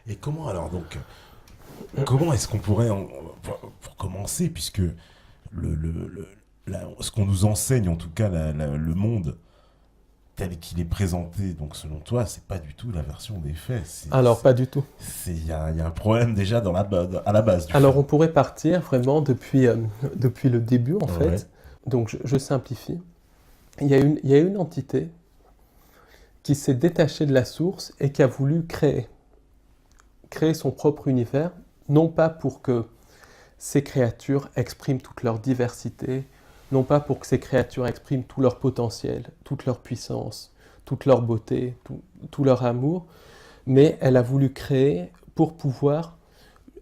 Et comment alors donc, comment est-ce qu'on pourrait, pour commencer, puisque ce qu'on nous enseigne, en tout cas le monde tel qu'il est présenté, donc selon toi, c'est pas du tout la version des faits. Alors, pas du tout. Il y a un problème déjà à la base du Alors, fait. on pourrait partir vraiment depuis le début, en Ouais. fait. Donc, je simplifie. Il y a une entité qui s'est détachée de la source et qui a voulu créer son propre univers, non pas pour que ces créatures expriment toute leur diversité, non pas pour que ces créatures expriment tout leur potentiel, toute leur puissance, toute leur beauté, tout leur amour, mais elle a voulu créer pour pouvoir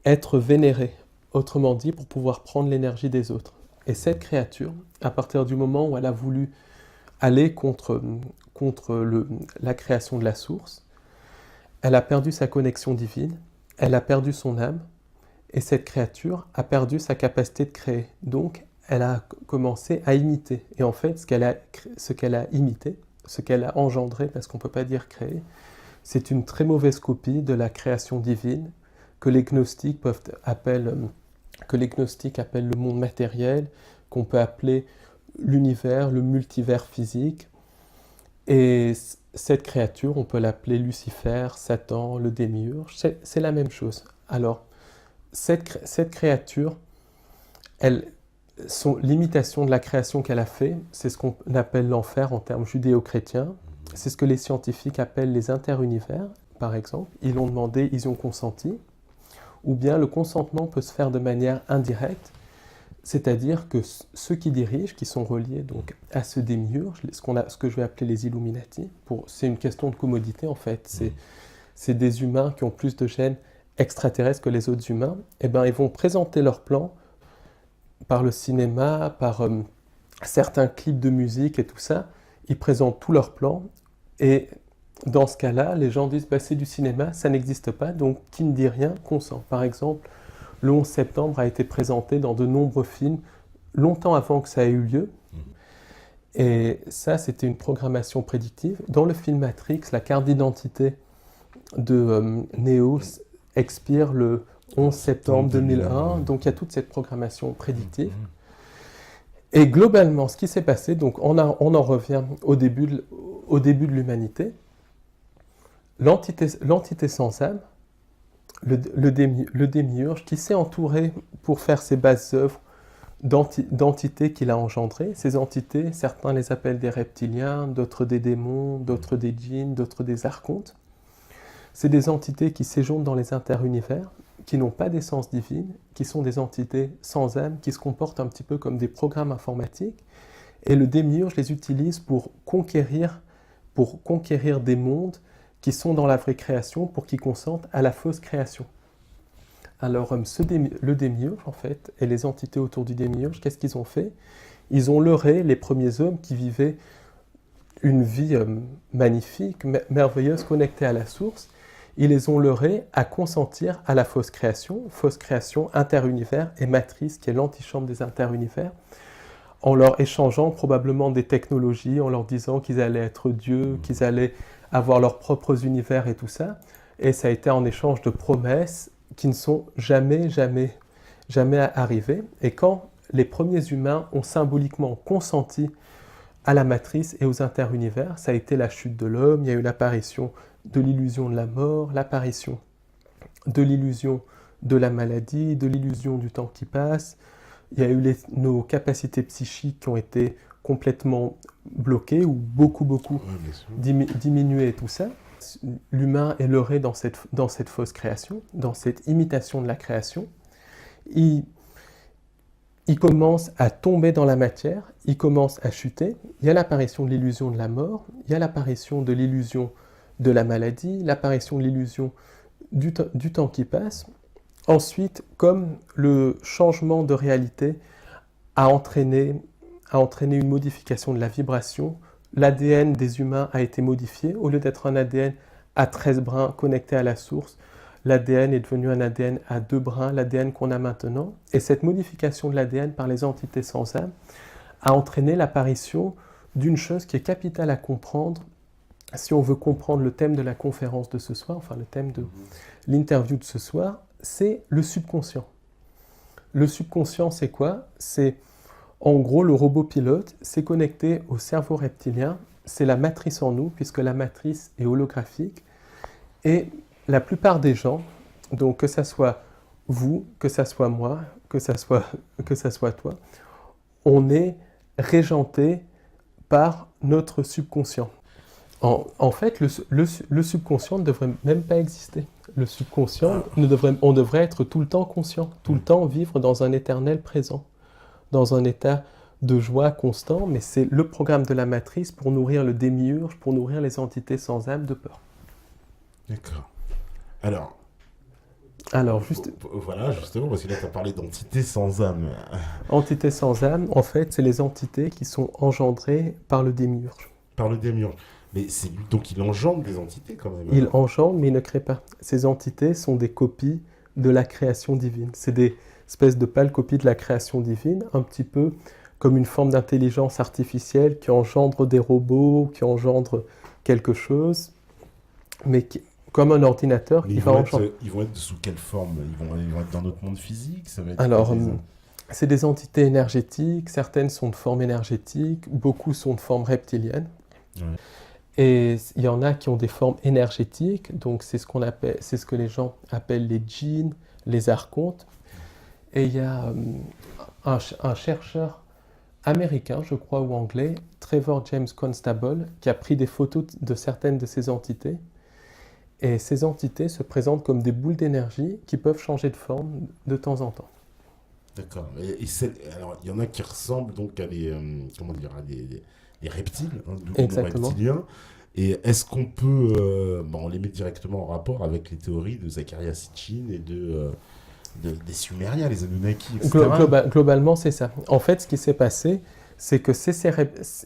être vénérée, autrement dit, pour pouvoir prendre l'énergie des autres. Et cette créature, à partir du moment où elle a voulu aller contre la création de la source, elle a perdu sa connexion divine, elle a perdu son âme, et cette créature a perdu sa capacité de créer. Donc, elle a commencé à imiter. Et en fait, ce qu'elle a imité, ce qu'elle a engendré, parce qu'on ne peut pas dire créer, c'est une très mauvaise copie de la création divine que les gnostiques appellent le monde matériel, qu'on peut appeler l'univers, le multivers physique. Et cette créature, on peut l'appeler Lucifer, Satan, le démiurge, c'est la même chose. Alors, cette créature, l'imitation de la création qu'elle a fait, c'est ce qu'on appelle l'enfer en termes judéo-chrétiens. C'est ce que les scientifiques appellent les interunivers, par exemple. Ils l'ont demandé, ils ont consenti. Ou bien le consentement peut se faire de manière indirecte, c'est-à-dire que ceux qui dirigent, qui sont reliés donc à ce démiurge, ce que je vais appeler les Illuminati, c'est une question de commodité en fait. C'est des humains qui ont plus de gènes extraterrestres que les autres humains. Et ben ils vont présenter leur plan par le cinéma, par certains clips de musique et tout ça. Ils présentent tout leur plan et dans ce cas-là, les gens disent bah, c'est du cinéma, ça n'existe pas, donc qui ne dit rien consent. Par exemple, le 11 septembre a été présenté dans de nombreux films longtemps avant que ça ait eu lieu. Et ça, c'était une programmation prédictive. Dans le film Matrix, la carte d'identité de Neo expire le 11 septembre 2001. Donc il y a toute cette programmation prédictive. Et globalement, ce qui s'est passé, donc on en revient au début de l'humanité. L'entité sans âme, le démiurge, qui s'est entouré pour faire ses basses œuvres d'entités qu'il a engendrées. Ces entités, certains les appellent des reptiliens, d'autres des démons, d'autres des djinns, d'autres des archontes. C'est des entités qui séjournent dans les interunivers, qui n'ont pas d'essence divine, qui sont des entités sans âme, qui se comportent un petit peu comme des programmes informatiques. Et le démiurge les utilise pour conquérir des mondes qui sont dans la vraie création, pour qu'ils consentent à la fausse création. Alors, le démiurge, en fait, et les entités autour du démiurge, qu'est-ce qu'ils ont fait? Ils ont leurré les premiers hommes qui vivaient une vie magnifique, merveilleuse, connectée à la source. Ils les ont leurrés à consentir à la fausse création interunivers et matrice, qui est l'antichambre des interunivers, en leur échangeant probablement des technologies, en leur disant qu'ils allaient être dieux, qu'ils allaient avoir leurs propres univers et tout ça. Et ça a été en échange de promesses qui ne sont jamais arrivées. Et quand les premiers humains ont symboliquement consenti à la matrice et aux interunivers, ça a été la chute de l'homme, il y a eu l'apparition de l'illusion de la mort, l'apparition de l'illusion de la maladie, de l'illusion du temps qui passe. Il y a eu nos capacités psychiques qui ont été complètement bloquées ou beaucoup diminuées et tout ça. L'humain est leurré dans cette fausse création, dans cette imitation de la création. Il commence à tomber dans la matière, il commence à chuter. Il y a l'apparition de l'illusion de la mort, il y a l'apparition de l'illusion de la maladie, l'apparition de l'illusion du temps qui passe. Ensuite, comme le changement de réalité a entraîné une modification de la vibration, l'ADN des humains a été modifié. Au lieu d'être un ADN à 13 brins connecté à la source, l'ADN est devenu un ADN à 2 brins, l'ADN qu'on a maintenant. Et cette modification de l'ADN par les entités sans âme a entraîné l'apparition d'une chose qui est capitale à comprendre si on veut comprendre le thème de la conférence de ce soir, enfin le thème de l'interview de ce soir, c'est le subconscient. Le subconscient, c'est quoi? C'est en gros le robot pilote, c'est connecté au cerveau reptilien, c'est la matrice en nous, puisque la matrice est holographique. Et la plupart des gens, donc que ça soit vous, que ça soit moi, que ça soit toi, on est régenté par notre subconscient. En fait, le subconscient ne devrait même pas exister. Le subconscient, on devrait être tout le temps conscient, tout le temps vivre dans un éternel présent, dans un état de joie constant, mais c'est le programme de la matrice pour nourrir le démiurge, pour nourrir les entités sans âme de peur. D'accord. Alors, juste... Voilà, justement, parce que là, tu as parlé d'entités sans âme. Entités sans âme, en fait, c'est les entités qui sont engendrées par le démiurge. Par le démiurge. Mais c'est lui, donc il engendre des entités quand même. Il engendre, mais il ne crée pas. Ces entités sont des copies de la création divine. C'est des espèces de pâles copies de la création divine, un petit peu comme une forme d'intelligence artificielle qui engendre des robots, qui engendre quelque chose, mais comme un ordinateur qui va engendrer. Ils vont être sous quelle forme? Ils vont être dans notre monde physique? Ça va être Alors, c'est des entités énergétiques, certaines sont de forme énergétique, beaucoup sont de forme reptilienne. Ouais. Et il y en a qui ont des formes énergétiques, donc c'est ce que les gens appellent les djinns, les archontes. Et il y a un chercheur américain, je crois, ou anglais, Trevor James Constable, qui a pris des photos de certaines de ces entités. Et ces entités se présentent comme des boules d'énergie qui peuvent changer de forme de temps en temps. D'accord. Alors, il y en a qui ressemblent donc à des, des reptiles, d'où le nom reptilien. Et est-ce qu'on peut, on les met directement en rapport avec les théories de Zecharia Sitchin et des Sumériens, les Anunnaki, etc. Globalement, c'est ça. En fait, ce qui s'est passé, c'est que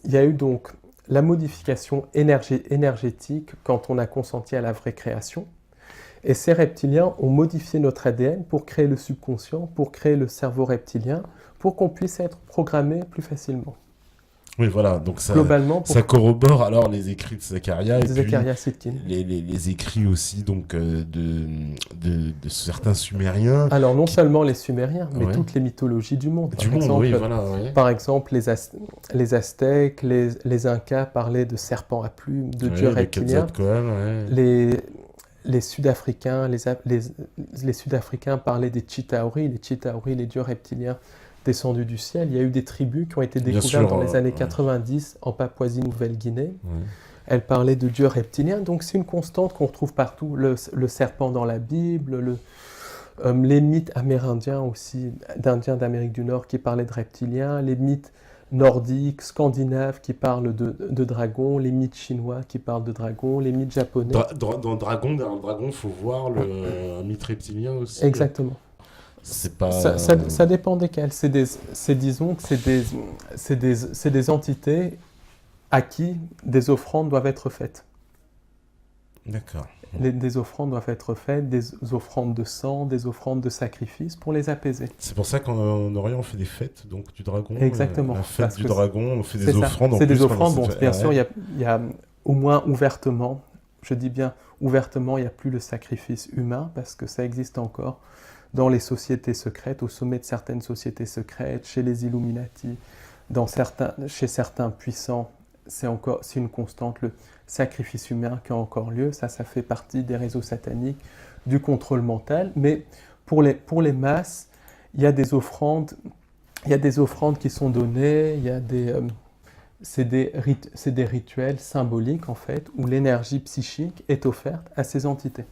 il y a eu donc la modification énergétique quand on a consenti à la vraie création. Et ces reptiliens ont modifié notre ADN pour créer le subconscient, pour créer le cerveau reptilien, pour qu'on puisse être programmé plus facilement. Oui, voilà, donc ça, globalement, ça corrobore alors les écrits de Zecharia et Zecharia Sitchin. Les écrits aussi donc de certains Sumériens. Alors non seulement les Sumériens, mais toutes les mythologies du monde. Par exemple, les Aztèques, les Incas parlaient de serpents à plumes, de dieux reptiliens. Les Sud-Africains, les Sud-Africains parlaient des Chitauri, les dieux reptiliens descendus du ciel. Il y a eu des tribus qui ont été découvertes dans les années 90 en Papouasie-Nouvelle-Guinée. Elles parlaient de dieux reptiliens, donc c'est une constante qu'on retrouve partout. Le serpent dans la Bible, les mythes amérindiens aussi, d'Indiens d'Amérique du Nord qui parlaient de reptiliens, les mythes nordiques, scandinaves qui parlent de dragons, les mythes chinois qui parlent de dragons, les mythes japonais. Dans le dragon, il faut voir un mythe reptilien aussi. Exactement. C'est pas... ça dépend desquels. Disons que c'est des entités à qui des offrandes doivent être faites. D'accord. Des offrandes doivent être faites, des offrandes de sang, des offrandes de sacrifice pour les apaiser. C'est pour ça qu'en Orient on fait des fêtes donc, du dragon. Exactement. La fête du dragon, on fait des offrandes. C'est des offrandes, bon, bien sûr, il y a au moins ouvertement, je dis bien ouvertement, il n'y a plus le sacrifice humain parce que ça existe encore dans les sociétés secrètes, au sommet de certaines sociétés secrètes, chez les Illuminati, chez certains puissants, c'est une constante, le sacrifice humain qui a encore lieu, ça fait partie des réseaux sataniques, du contrôle mental, mais pour les masses, il y a des offrandes qui sont données, c'est des rituels symboliques en fait, où l'énergie psychique est offerte à ces entités.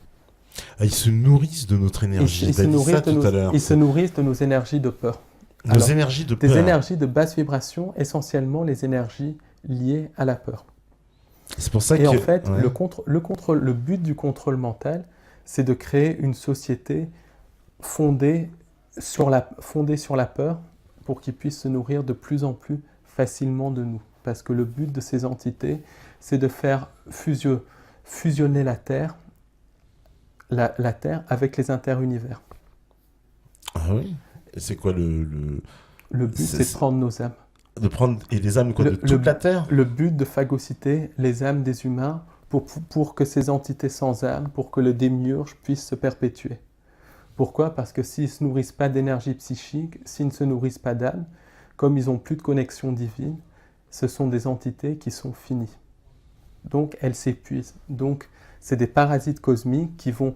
Ils se nourrissent de notre énergie. Ils se nourrissent de nos énergies de peur. Énergies de peur. Des énergies de basse vibration, essentiellement les énergies liées à la peur. C'est pour ça en fait, le but du contrôle mental, c'est de créer une société fondée sur la peur pour qu'ils puissent se nourrir de plus en plus facilement de nous. Parce que le but de ces entités, c'est de faire fusionner la Terre avec les interunivers. Ah oui? Et c'est quoi le but, c'est de prendre nos âmes. De prendre les âmes de toute la Terre? Le but de phagocyter les âmes des humains pour que ces entités sans âme, pour que le démiurge puisse se perpétuer. Pourquoi ? Parce que s'ils ne se nourrissent pas d'énergie psychique, s'ils ne se nourrissent pas d'âme, comme ils n'ont plus de connexion divine, ce sont des entités qui sont finies. Donc elles s'épuisent. Donc c'est des parasites cosmiques qui vont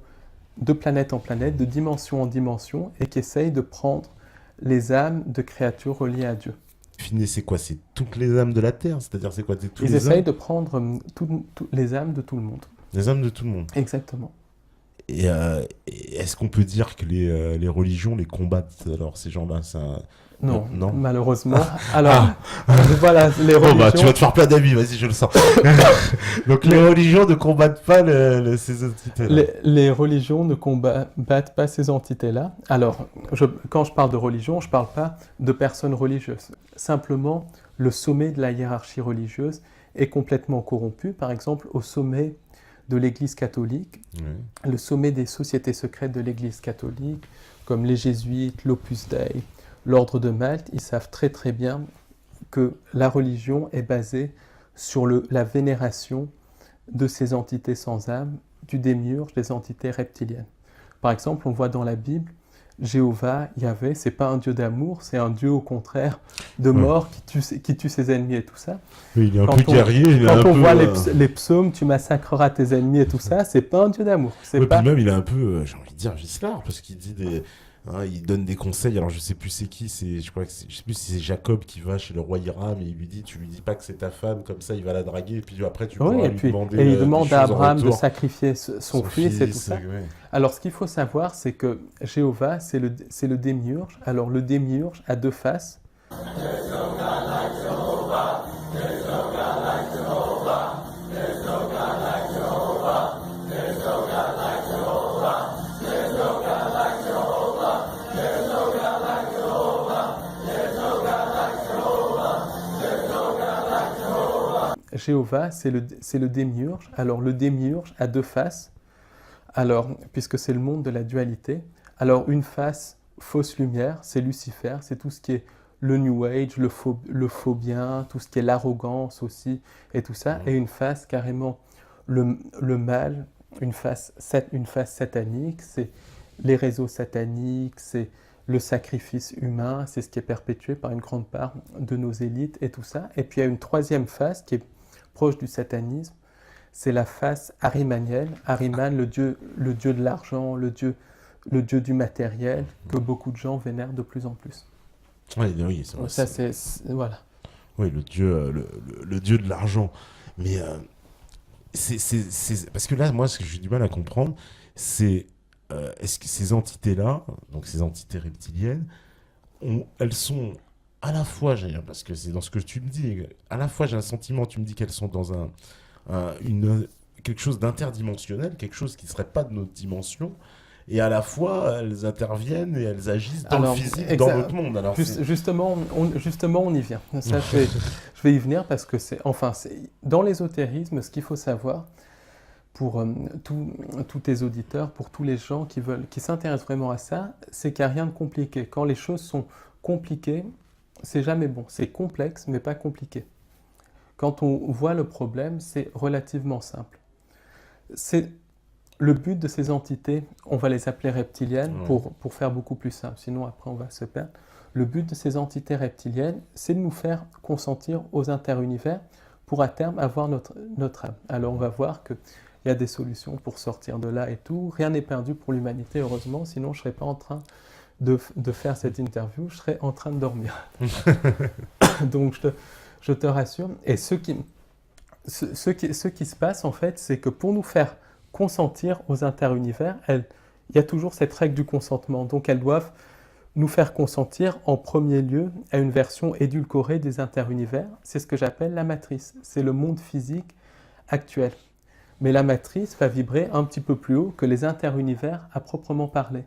de planète en planète, de dimension en dimension, et qui essayent de prendre les âmes de créatures reliées à Dieu. Fini, c'est quoi? C'est toutes les âmes de la Terre? C'est-à-dire, c'est quoi? Ils essayent de prendre les âmes de tout le monde. Les âmes de tout le monde. Exactement. Et est-ce qu'on peut dire que les religions les combattent? Alors, ces gens-là, Non, non, malheureusement. Alors, voilà, les religions... Bon, bah, tu vas te faire plein d'amis, vas-y, je le sens. Donc, les religions ne combattent pas ces entités-là. Les religions ne combattent pas ces entités-là. Alors, quand je parle de religion, je ne parle pas de personnes religieuses. Simplement, le sommet de la hiérarchie religieuse est complètement corrompu. Par exemple, au sommet de l'Église catholique, le sommet des sociétés secrètes de l'Église catholique, comme les Jésuites, l'Opus Dei, l'Ordre de Malte, ils savent très très bien que la religion est basée sur la vénération de ces entités sans âme, du démiurge, des entités reptiliennes. Par exemple, on voit dans la Bible, Jéhovah, Yahvé, c'est pas un Dieu d'amour, c'est un Dieu au contraire de mort qui tue ses ennemis et tout ça. Oui, il est un peu guerrier. Quand on voit les psaumes, tu massacreras tes ennemis et tout ça, c'est pas un Dieu d'amour. Puis même, il est un peu, j'ai envie de dire, vicelard, parce qu'il dit il donne des conseils. Alors je sais plus c'est qui, je sais plus si c'est Jacob qui va chez le roi Hiram et il lui dit, tu lui dis pas que c'est ta femme, comme ça il va la draguer et puis après tu pourras lui demander. Et il demande à Abraham de sacrifier son fils et tout ça. Ouais. Alors ce qu'il faut savoir, c'est que Jéhovah, c'est le démiurge. Alors le démiurge a deux faces. Jéhovah, c'est le démiurge. Alors le démiurge a deux faces. Alors, puisque c'est le monde de la dualité, alors une face fausse lumière, c'est Lucifer, c'est tout ce qui est le New Age, le faux bien, tout ce qui est l'arrogance aussi, et tout ça. Et une face carrément le mal, une face satanique, c'est les réseaux sataniques, c'est le sacrifice humain, c'est ce qui est perpétué par une grande part de nos élites et tout ça. Et puis il y a une troisième face qui est proche du satanisme, c'est la face arimanienne. Ariman, le dieu de l'argent, le dieu du matériel, que beaucoup de gens vénèrent de plus en plus. Oui, c'est vrai. Ça, voilà. Oui, le dieu de l'argent. Mais c'est parce que là, moi, ce que j'ai du mal à comprendre, c'est est-ce que ces entités-là, donc ces entités reptiliennes, elles sont à la fois, parce que c'est dans ce que tu me dis, à la fois j'ai un sentiment, tu me dis qu'elles sont dans quelque chose d'interdimensionnel, quelque chose qui ne serait pas de notre dimension, et à la fois elles interviennent et elles agissent dans le physique, dans notre monde. Alors, justement, on y vient. Ça, je vais y venir parce que dans l'ésotérisme, ce qu'il faut savoir, pour tous tes auditeurs, pour tous les gens qui s'intéressent vraiment à ça, c'est qu'il n'y a rien de compliqué. Quand les choses sont compliquées, c'est jamais bon. C'est complexe, mais pas compliqué. Quand on voit le problème, c'est relativement simple. Le but de ces entités, on va les appeler reptiliennes pour faire beaucoup plus simple, sinon après on va se perdre. Le but de ces entités reptiliennes, c'est de nous faire consentir aux interunivers pour à terme avoir notre âme. Alors on va voir qu'il y a des solutions pour sortir de là et tout. Rien n'est perdu pour l'humanité, heureusement, sinon je ne serais pas en train de faire cette interview, je serais en train de dormir. Donc je te rassure. Et ce qui se passe en fait, c'est que pour nous faire consentir aux interunivers, il y a toujours cette règle du consentement. Donc elles doivent nous faire consentir en premier lieu à une version édulcorée des interunivers. C'est ce que j'appelle la matrice. C'est le monde physique actuel. Mais la matrice va vibrer un petit peu plus haut que les interunivers à proprement parler.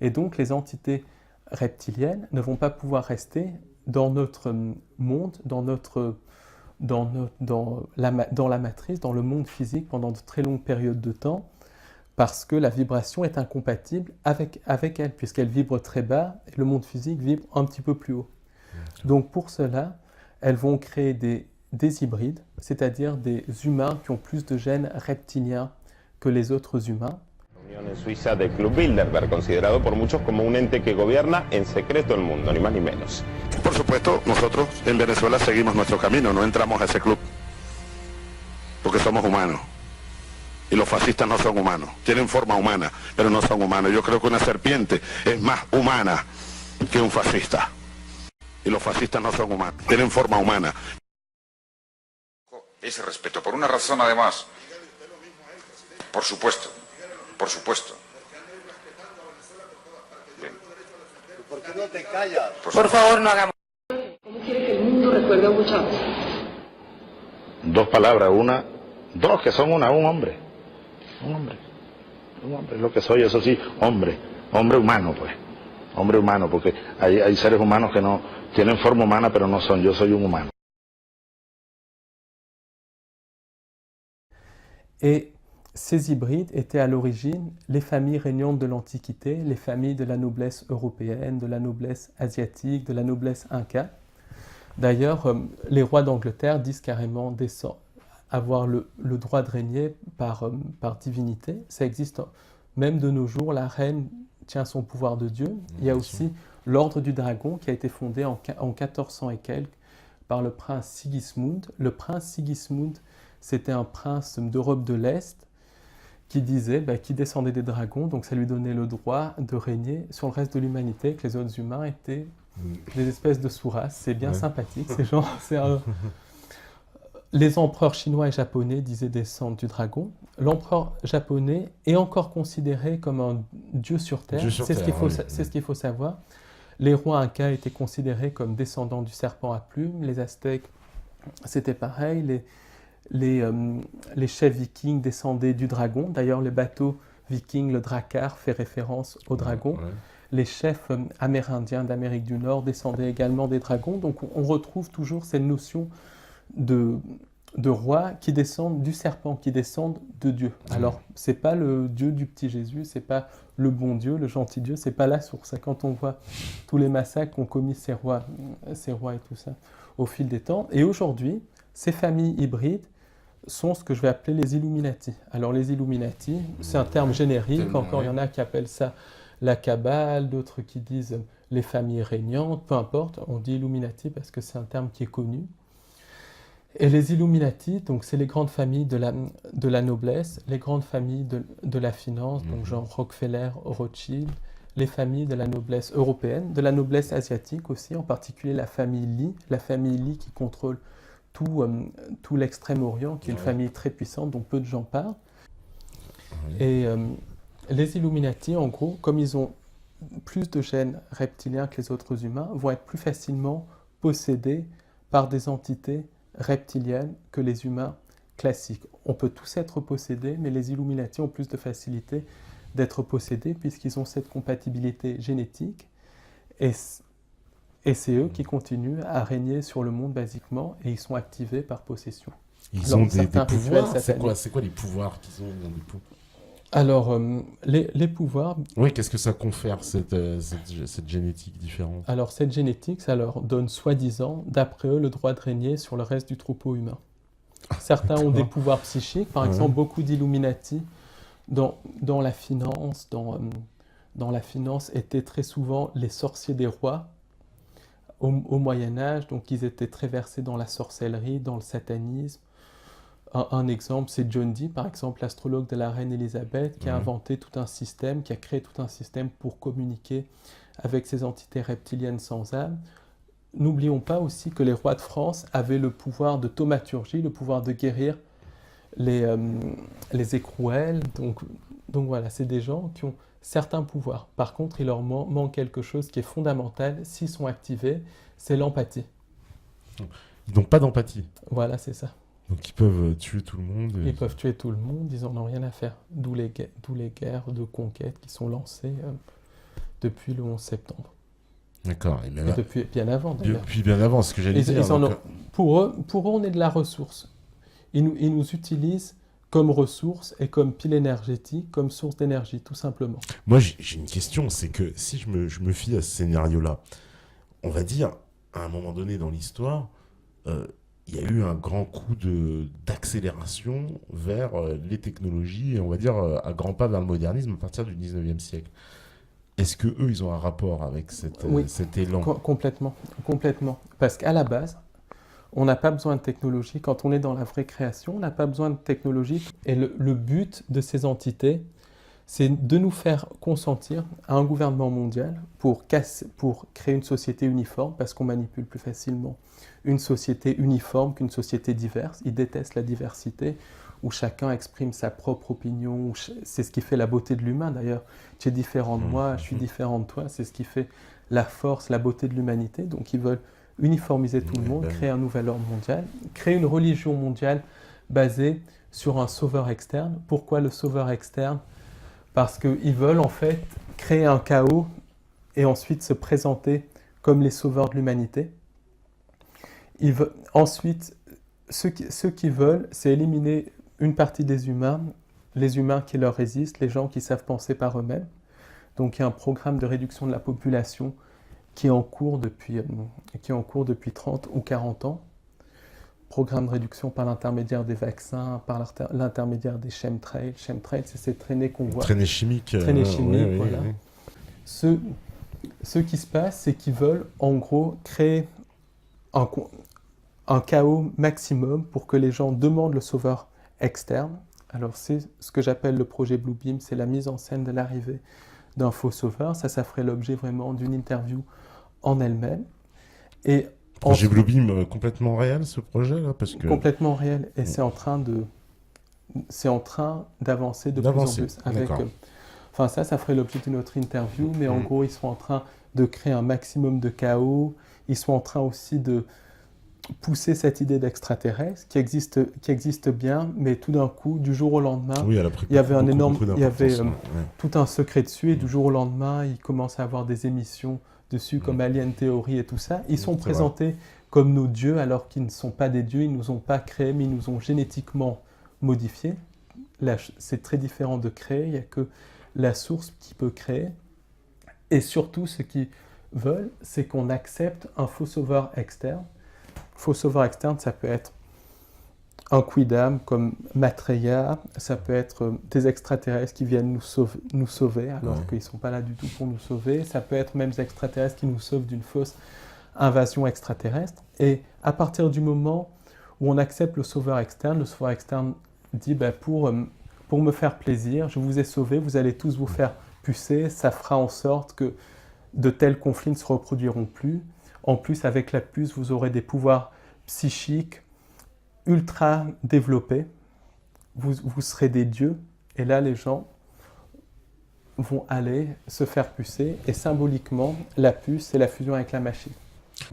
Et donc les entités reptiliennes ne vont pas pouvoir rester dans notre monde, dans la matrice, dans le monde physique pendant de très longues périodes de temps, parce que la vibration est incompatible avec elle, puisqu'elle vibre très bas et le monde physique vibre un petit peu plus haut. Donc pour cela, elles vont créer des hybrides, c'est-à-dire des humains qui ont plus de gènes reptiliens que les autres humains. En Suiza del Club Bilderberg, considerado por muchos como un ente que gobierna en secreto el mundo, ni más ni menos. Por supuesto, nosotros en Venezuela seguimos nuestro camino, no entramos a ese club, porque somos humanos. Y los fascistas no son humanos, tienen forma humana, pero no son humanos. Yo creo que una serpiente es más humana que un fascista. Y los fascistas no son humanos, tienen forma humana. Ese respeto, por una razón además. Por supuesto, por supuesto. Bien. ¿Por qué no te callas? Por favor, no hagamos. ¿Cómo quiere que el mundo recuerde a Hugo Chávez? Dos palabras, dos que son un hombre. Un hombre, es lo que soy, eso sí, hombre humano, pues. Hombre humano, porque hay seres humanos que no tienen forma humana, pero no son, yo soy un humano. Et ces hybrides étaient à l'origine les familles régnantes de l'Antiquité, les familles de la noblesse européenne, de la noblesse asiatique, de la noblesse inca. D'ailleurs, les rois d'Angleterre disent carrément avoir le droit de régner par divinité. Ça existe même de nos jours, la reine tient son pouvoir de Dieu. Il y a aussi l'ordre du dragon qui a été fondé en 1400 et quelques par le prince Sigismund. Le prince Sigismund, c'était un prince d'Europe de l'Est qui qui descendait des dragons, donc ça lui donnait le droit de régner sur le reste de l'humanité, que les autres humains étaient des espèces de sous-races. C'est bien sympathique, Les empereurs chinois et japonais disaient descendre du dragon. L'empereur japonais est encore considéré comme un dieu sur Terre. C'est ce qu'il faut savoir. Les rois incas étaient considérés comme descendants du serpent à plumes. Les Aztèques, c'était pareil. Les chefs vikings descendaient du dragon. D'ailleurs, les bateaux vikings, le drakkar, fait référence au dragon. Les chefs amérindiens d'Amérique du Nord descendaient également des dragons. Donc on retrouve toujours cette notion de rois qui descendent du serpent, qui descendent de Dieu. Alors, c'est pas le Dieu du petit Jésus, c'est pas le bon Dieu, le gentil Dieu, c'est pas la source. Quand on voit tous les massacres qu'ont commis ces rois et tout ça au fil des temps. Et aujourd'hui, ces familles hybrides sont ce que je vais appeler les Illuminati. Alors, les Illuminati, c'est un terme générique. Encore, il y en a qui appellent ça la Kabbale, d'autres qui disent les familles régnantes, peu importe. On dit Illuminati parce que c'est un terme qui est connu. Et les Illuminati, donc c'est les grandes familles de la noblesse, les grandes familles de la finance, donc genre Rockefeller, Rothschild, les familles de la noblesse européenne, de la noblesse asiatique aussi, en particulier la famille Li qui contrôle tout l'Extrême-Orient, qui est une famille très puissante dont peu de gens parlent. Et les Illuminati, en gros, comme ils ont plus de gènes reptiliens que les autres humains, vont être plus facilement possédés par des entités reptiliennes que les humains classiques. On peut tous être possédés, mais les Illuminati ont plus de facilité d'être possédés puisqu'ils ont cette compatibilité génétique et c'est eux qui continuent à régner sur le monde basiquement et ils sont activés par possession. Ils ont des pouvoirs. C'est quoi les pouvoirs qu'ils ont? Alors, les pouvoirs... Oui, qu'est-ce que ça confère, cette génétique différente? Alors, cette génétique, ça leur donne, soi-disant, d'après eux, le droit de régner sur le reste du troupeau humain. Certains ont des pouvoirs psychiques. Par exemple, beaucoup d'Illuminati, dans la finance, dans la finance, étaient très souvent les sorciers des rois au Moyen-Âge. Donc, ils étaient très versés dans la sorcellerie, dans le satanisme. Un exemple, c'est John Dee, par exemple, l'astrologue de la reine Élisabeth, qui a inventé tout un système, qui a créé tout un système pour communiquer avec ces entités reptiliennes sans âme. N'oublions pas aussi que les rois de France avaient le pouvoir de thaumaturgie, le pouvoir de guérir les écrouelles. Donc voilà, c'est des gens qui ont certains pouvoirs. Par contre, il leur manque quelque chose qui est fondamental, s'ils sont activés, c'est l'empathie. Ils n'ont pas d'empathie. Voilà, c'est ça. Donc ils peuvent tuer tout le monde. Ils peuvent tuer tout le monde, ils n'en ont rien à faire. D'où les guerres de conquête qui sont lancées depuis le 11 septembre. D'accord. Et depuis bien avant, d'ailleurs. Depuis bien avant, ce que j'allais dire. Pour eux, on est de la ressource. Ils nous utilisent comme ressource et comme pile énergétique, comme source d'énergie, tout simplement. Moi, j'ai une question, c'est que si je me fie à ce scénario-là, on va dire, à un moment donné dans l'histoire... il y a eu un grand coup d'accélération vers les technologies, et on va dire à grands pas vers le modernisme à partir du 19e siècle. Est-ce qu'eux, ils ont un rapport avec cet élan? Complètement. Parce qu'à la base, on n'a pas besoin de technologie. Quand on est dans la vraie création, on n'a pas besoin de technologie. Et le but de ces entités, c'est de nous faire consentir à un gouvernement mondial pour créer une société uniforme, parce qu'on manipule plus facilement une société uniforme qu'une société diverse. Ils détestent la diversité, où chacun exprime sa propre opinion. C'est ce qui fait la beauté de l'humain, d'ailleurs. Tu es différent de moi, je suis différent de toi. C'est ce qui fait la force, la beauté de l'humanité. Donc ils veulent uniformiser tout le monde, créer un nouvel ordre mondial, créer une religion mondiale basée sur un sauveur externe. Pourquoi le sauveur externe? Parce qu'ils veulent en fait créer un chaos et ensuite se présenter comme les sauveurs de l'humanité. Ensuite, ce qu'ils veulent, c'est éliminer une partie des humains, les humains qui leur résistent, les gens qui savent penser par eux-mêmes. Donc il y a un programme de réduction de la population qui est en cours depuis 30 ou 40 ans. Programme de réduction par l'intermédiaire des vaccins, par l'intermédiaire des chemtrails. Chemtrails, c'est ces traînées qu'on voit. Traînées chimiques. Traînées chimiques, voilà. Oui. Ce qui se passe, c'est qu'ils veulent en gros créer un chaos maximum pour que les gens demandent le sauveur externe. Alors c'est ce que j'appelle le projet Bluebeam, c'est la mise en scène de l'arrivée d'un faux sauveur. Ça ferait l'objet vraiment d'une interview en elle-même. Et projet Bluebeam complètement réel, ce projet-là, parce que... Complètement réel, et c'est en train d'avancer de plus en plus. Ça ferait l'objet d'une autre interview, mais en gros, ils sont en train de créer un maximum de chaos. Ils sont en train aussi de pousser cette idée d'extraterrestre qui existe bien, mais tout d'un coup, du jour au lendemain, il y avait tout un secret dessus, et du jour au lendemain, ils commencent à avoir des émissions dessus comme Alien Theory et tout ça. Ils sont présentés comme nos dieux alors qu'ils ne sont pas des dieux, ils ne nous ont pas créés, mais ils nous ont génétiquement modifiés. Là, c'est très différent de créer, il n'y a que la source qui peut créer. Et surtout, ce qu'ils veulent, c'est qu'on accepte un faux sauveur externe. Faux sauveur externe, ça peut être un quidam comme Maitreya, ça peut être des extraterrestres qui viennent nous sauver alors qu'ils ne sont pas là du tout pour nous sauver, ça peut être même des extraterrestres qui nous sauvent d'une fausse invasion extraterrestre. Et à partir du moment où on accepte le sauveur externe dit pour me faire plaisir, je vous ai sauvé, vous allez tous vous faire pucer, ça fera en sorte que de tels conflits ne se reproduiront plus. En plus, avec la puce, vous aurez des pouvoirs psychiques ultra développés, vous serez des dieux, et là les gens vont aller se faire pucer, et symboliquement, la puce, c'est la fusion avec la machine,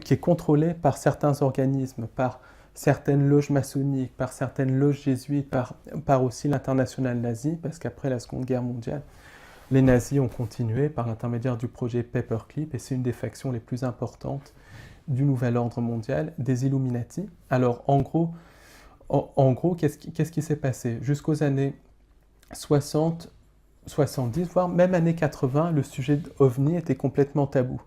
qui est contrôlée par certains organismes, par certaines loges maçonniques, par certaines loges jésuites, par aussi l'internationale nazie, parce qu'après la Seconde Guerre mondiale, les nazis ont continué par l'intermédiaire du projet Paperclip, et c'est une des factions les plus importantes du nouvel ordre mondial, des Illuminati. Alors en gros, qu'est-ce qui s'est passé? Jusqu'aux années 60, 70, voire même années 80, le sujet d'OVNI était complètement tabou.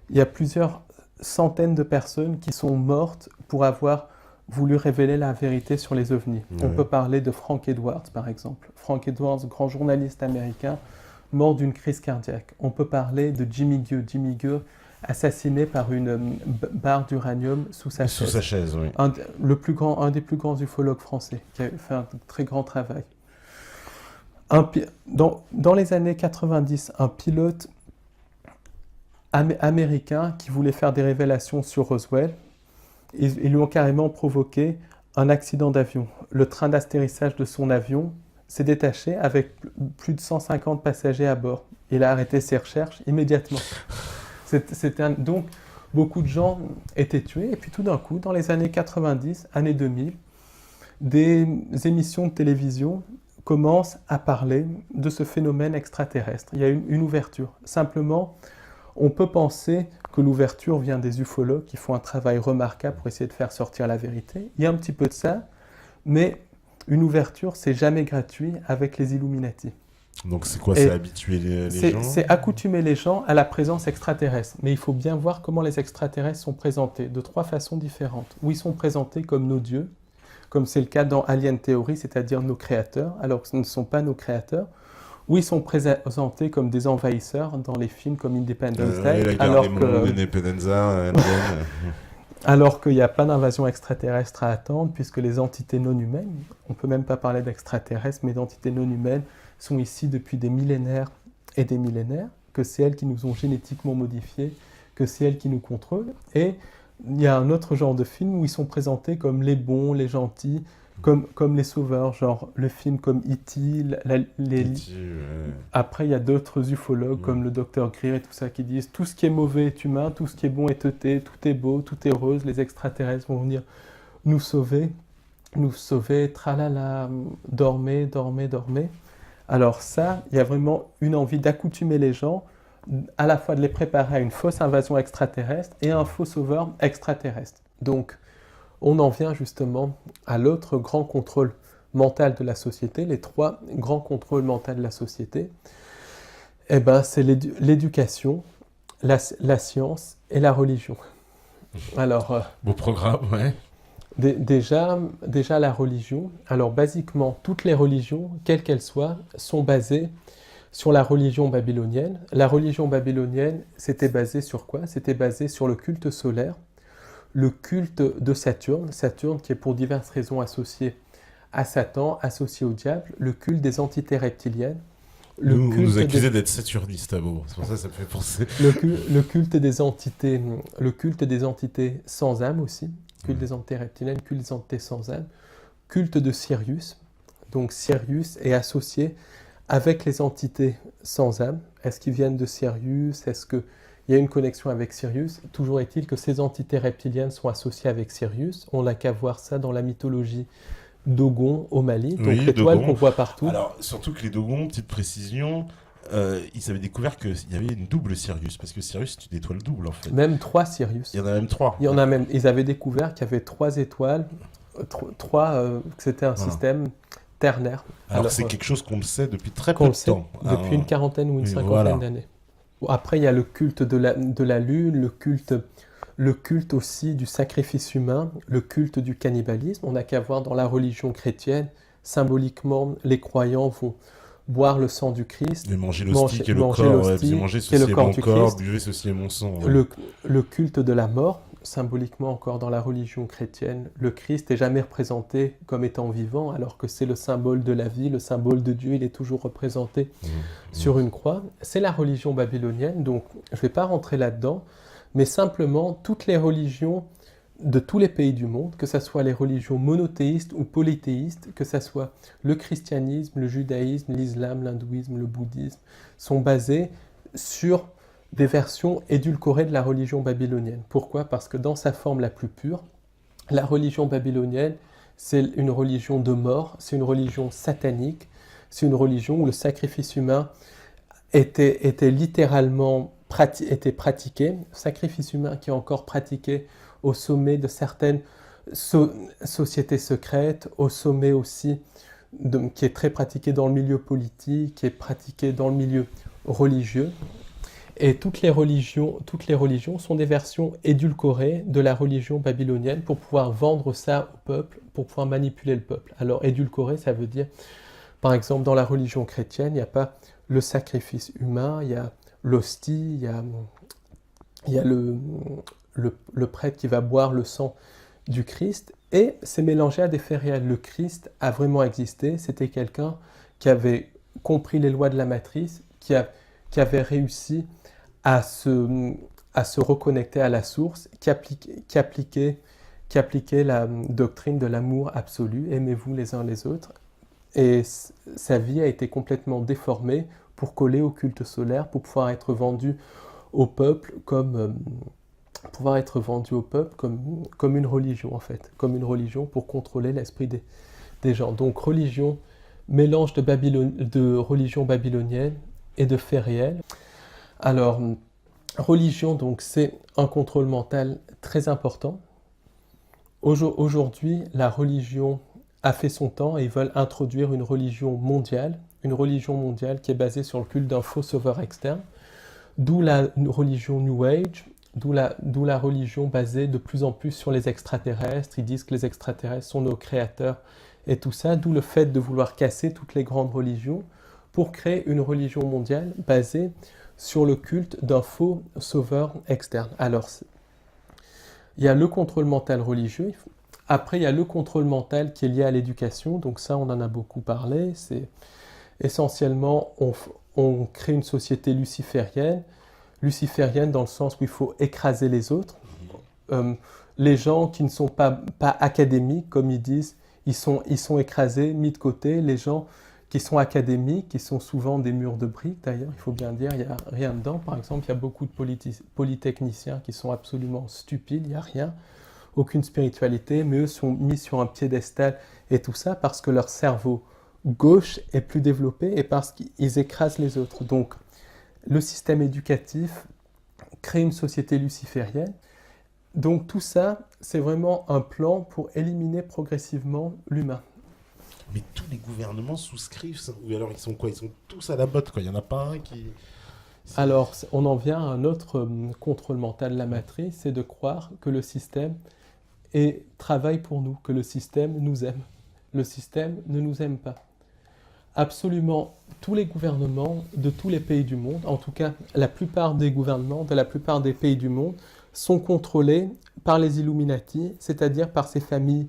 Il y a plusieurs centaines de personnes qui sont mortes pour avoir voulu révéler la vérité sur les OVNI. On peut parler de Frank Edwards, par exemple. Frank Edwards, grand journaliste américain, mort d'une crise cardiaque. On peut parler de Jimmy Gueux, assassiné par une barre d'uranium sous sa chaise. Sous sa chaise, oui. Un des plus grands ufologues français, qui a fait un très grand travail. Dans les années 90, un pilote américain qui voulait faire des révélations sur Roswell, ils lui ont carrément provoqué un accident d'avion. Le train d'atterrissage de son avion s'est détaché avec plus de 150 passagers à bord. Il a arrêté ses recherches immédiatement. Donc, beaucoup de gens étaient tués. Et puis tout d'un coup, dans les années 90, années 2000, des émissions de télévision commencent à parler de ce phénomène extraterrestre. Il y a une ouverture. Simplement, on peut penser que l'ouverture vient des ufologues qui font un travail remarquable pour essayer de faire sortir la vérité. Il y a un petit peu de ça, mais une ouverture, c'est jamais gratuit avec les Illuminati. Donc c'est quoi? Et C'est habituer les gens? c'est accoutumer les gens à la présence extraterrestre. Mais il faut bien voir comment les extraterrestres sont présentés, de 3 façons différentes. Où ils sont présentés comme nos dieux, comme c'est le cas dans Alien Theory, c'est-à-dire nos créateurs, alors que ce ne sont pas nos créateurs. Où ils sont présentés comme des envahisseurs dans les films comme Independence Day, alors qu'il n'y a pas d'invasion extraterrestre à attendre, puisque les entités non humaines, on ne peut même pas parler d'extraterrestres, mais d'entités non humaines, sont ici depuis des millénaires et des millénaires, que c'est elles qui nous ont génétiquement modifiés, que c'est elles qui nous contrôlent. Et il y a un autre genre de film où ils sont présentés comme les bons, les gentils, comme les sauveurs, genre le film comme E.T., Après, il y a d'autres ufologues comme le Dr. Greer et tout ça qui disent tout ce qui est mauvais est humain, tout ce qui est bon est teuté, tout est beau, tout est rose, les extraterrestres vont venir nous sauver, tralala, dormez, dormez, dormez. Alors ça, il y a vraiment une envie d'accoutumer les gens, à la fois de les préparer à une fausse invasion extraterrestre et à un faux sauveur extraterrestre. Donc, on en vient justement à l'autre grand contrôle mental de la société, les 3 grands contrôles mentaux de la société. Eh ben, c'est l'éducation, la science et la religion. Alors, beau programme, ouais. Déjà, la religion. Alors, basiquement, toutes les religions, quelles qu'elles soient, sont basées sur la religion babylonienne. La religion babylonienne, c'était basé sur quoi? C'était basé sur le culte solaire, le culte de Saturne, qui est pour diverses raisons associé à Satan, associé au diable, le culte des entités reptiliennes. Vous nous accusez d'être saturniste, c'est pour ça que ça me fait penser. Le culte des entités sans âme aussi, culte des entités reptiliennes, culte des entités sans âme, culte de Sirius. Donc Sirius est associé avec les entités sans âme. Est-ce qu'ils viennent de Sirius? Est-ce qu'il y a une connexion avec Sirius? Toujours est-il que ces entités reptiliennes sont associées avec Sirius. On n'a qu'à voir ça dans la mythologie Dogon au Mali, donc l'étoile qu'on voit partout. Alors, surtout que les Dogons, petite précision, ils avaient découvert qu'il y avait une double Sirius, parce que Sirius, c'est une étoile double en fait. Même 3 Sirius. Il y en a même 3. Ils avaient découvert qu'il y avait 3 étoiles, que c'était un système ternaire. Alors c'est quelque chose qu'on le sait depuis très peu de temps. Depuis une quarantaine ou une cinquantaine d'années. Après, il y a le culte de la lune, le culte aussi du sacrifice humain, le culte du cannibalisme. On n'a qu'à voir dans la religion chrétienne, symboliquement, les croyants vont boire le sang du Christ, manger l'hostie qui est le corps, manger ceci est mon corps, buvez ceci est mon sang. Ouais. Le culte de la mort, symboliquement encore dans la religion chrétienne, le Christ n'est jamais représenté comme étant vivant, alors que c'est le symbole de la vie, le symbole de Dieu, il est toujours représenté sur une croix. C'est la religion babylonienne, donc je ne vais pas rentrer là-dedans, mais simplement toutes les religions de tous les pays du monde, que ce soit les religions monothéistes ou polythéistes, que ce soit le christianisme, le judaïsme, l'islam, l'hindouisme, le bouddhisme, sont basées sur des versions édulcorées de la religion babylonienne. Pourquoi? Parce que dans sa forme la plus pure, la religion babylonienne, c'est une religion de mort, c'est une religion satanique, c'est une religion où le sacrifice humain était littéralement pratiqué, sacrifice humain qui est encore pratiqué au sommet de certaines sociétés secrètes, au sommet aussi qui est très pratiqué dans le milieu politique, qui est pratiqué dans le milieu religieux. Et toutes les religions sont des versions édulcorées de la religion babylonienne pour pouvoir vendre ça au peuple, pour pouvoir manipuler le peuple. Alors édulcoré, ça veut dire, par exemple, dans la religion chrétienne, il n'y a pas le sacrifice humain, il y a l'hostie, il y a le prêtre qui va boire le sang du Christ, et c'est mélangé à des faits réels. Le Christ a vraiment existé, c'était quelqu'un qui avait compris les lois de la matrice, qui avait réussi à se reconnecter à la source, qui appliquait la doctrine de l'amour absolu, aimez-vous les uns les autres, et sa vie a été complètement déformée pour coller au culte solaire, pour pouvoir être vendu au peuple comme une religion en fait, comme une religion pour contrôler l'esprit des gens. Donc religion, mélange de religion babylonienne et de faits réels. Alors, religion, donc, c'est un contrôle mental très important. Aujourd'hui, la religion a fait son temps et ils veulent introduire une religion mondiale, une religion mondiale qui est basée sur le culte d'un faux sauveur externe, d'où la religion New Age, d'où la religion basée de plus en plus sur les extraterrestres. Ils disent que les extraterrestres sont nos créateurs et tout ça, d'où le fait de vouloir casser toutes les grandes religions pour créer une religion mondiale basée sur le culte d'un faux sauveur externe. Alors, il y a le contrôle mental religieux. Après, il y a le contrôle mental qui est lié à l'éducation. Donc ça, on en a beaucoup parlé. C'est essentiellement, on crée une société luciférienne. Luciférienne dans le sens où il faut écraser les autres. Les gens qui ne sont pas académiques, comme ils disent, ils sont écrasés, mis de côté. Les gens qui sont académiques, qui sont souvent des murs de briques d'ailleurs, il faut bien dire, il n'y a rien dedans. Par exemple, il y a beaucoup de polytechniciens qui sont absolument stupides, il n'y a rien, aucune spiritualité, mais eux sont mis sur un piédestal et tout ça parce que leur cerveau gauche est plus développé et parce qu'ils écrasent les autres. Donc, le système éducatif crée une société luciférienne. Donc tout ça, c'est vraiment un plan pour éliminer progressivement l'humain. Mais tous les gouvernements souscrivent ça. Ou alors ils sont quoi? Ils sont tous à la botte, quoi. Il n'y en a pas un qui... Alors, on en vient à un autre contrôle mental de la matrice, c'est de croire que le système travaille pour nous, que le système nous aime. Le système ne nous aime pas. Absolument tous les gouvernements de tous les pays du monde, en tout cas la plupart des gouvernements de la plupart des pays du monde, sont contrôlés par les Illuminati, c'est-à-dire par ces familles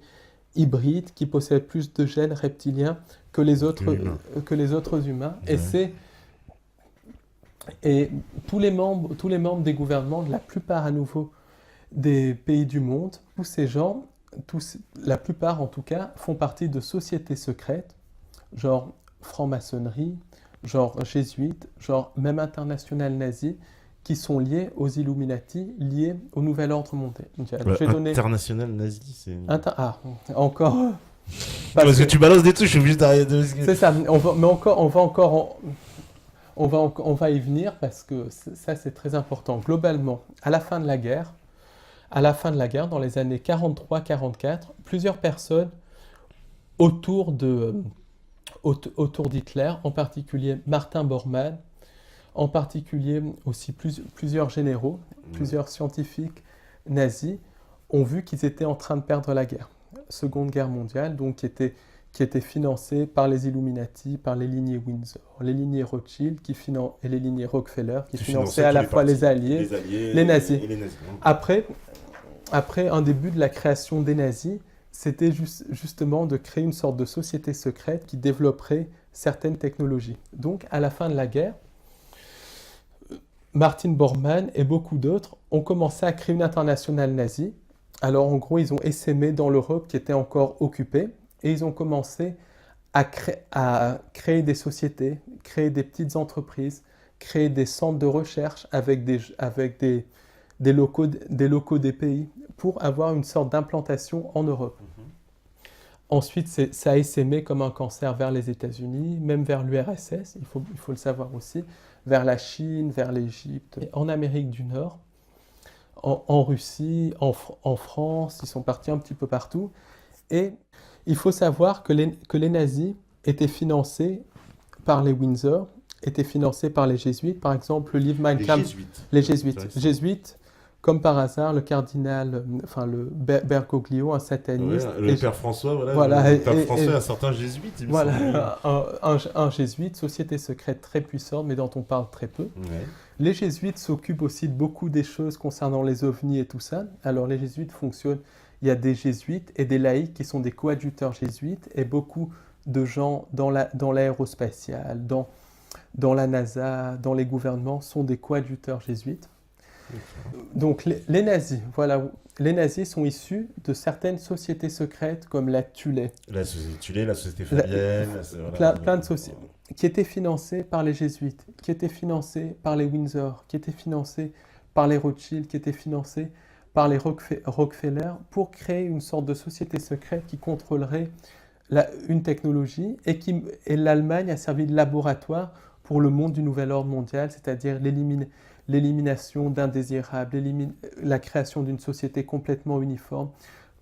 hybrides qui possèdent plus de gènes reptiliens que les autres humains. Ouais. Et tous les membres des gouvernements, de la plupart à nouveau des pays du monde, tous ces gens, la plupart en tout cas, font partie de sociétés secrètes, genre franc-maçonnerie, genre jésuites, genre même international nazi, qui sont liés aux Illuminati, liés au nouvel ordre mondial. International nazi, c'est... Encore... Parce que tu balances des trucs, je suis obligé d'arrêter. C'est ça, on va y venir parce que ça c'est très important. Globalement, à la fin de la guerre, dans les années 43-44, plusieurs personnes autour d'Hitler, en particulier Martin Bormann, en particulier aussi plusieurs généraux, plusieurs scientifiques nazis, ont vu qu'ils étaient en train de perdre la guerre. Seconde Guerre mondiale, donc qui était financée par les Illuminati, par les lignées Windsor, les lignées Rothschild et les lignées Rockefeller, qui finançaient à la fois les Alliés, les nazis. Et les nazis. Après un début de la création des nazis, c'était justement de créer une sorte de société secrète qui développerait certaines technologies. Donc, à la fin de la guerre, Martin Bormann et beaucoup d'autres ont commencé à créer une internationale nazie. Alors, en gros, ils ont essaimé dans l'Europe qui était encore occupée et ils ont commencé à créer des sociétés, créer des petites entreprises, créer des centres de recherche avec des locaux des pays pour avoir une sorte d'implantation en Europe. Ensuite, ça a essaimé comme un cancer vers les États-Unis, même vers l'URSS, il faut le savoir aussi, vers la Chine, vers l'Égypte, en Amérique du Nord, en Russie, en France, ils sont partis un petit peu partout. Et il faut savoir que les nazis étaient financés par les Windsor, étaient financés par les jésuites. Par exemple, le livre Mein Kampf... Les jésuites. Comme par hasard, le cardinal, le Bergoglio, un sataniste. Ouais, le père François, le père François, un certain jésuite. Un jésuite, société secrète très puissante, mais dont on parle très peu. Ouais. Les jésuites s'occupent aussi de beaucoup des choses concernant les ovnis et tout ça. Alors les jésuites fonctionnent, il y a des jésuites et des laïcs qui sont des coadjuteurs jésuites, et beaucoup de gens dans l'aérospatiale, dans la NASA, dans les gouvernements, sont des coadjuteurs jésuites. Donc les nazis sont issus de certaines sociétés secrètes comme la Thulé. La société Thulé, la société Fabienne, plein de sociétés qui étaient financées par les jésuites, qui étaient financées par les Windsor, qui étaient financées par les Rothschild, qui étaient financées par les Rockefeller pour créer une sorte de société secrète qui contrôlerait une technologie et l'Allemagne a servi de laboratoire pour le monde du nouvel ordre mondial, c'est-à-dire l'élimination d'indésirables, la création d'une société complètement uniforme,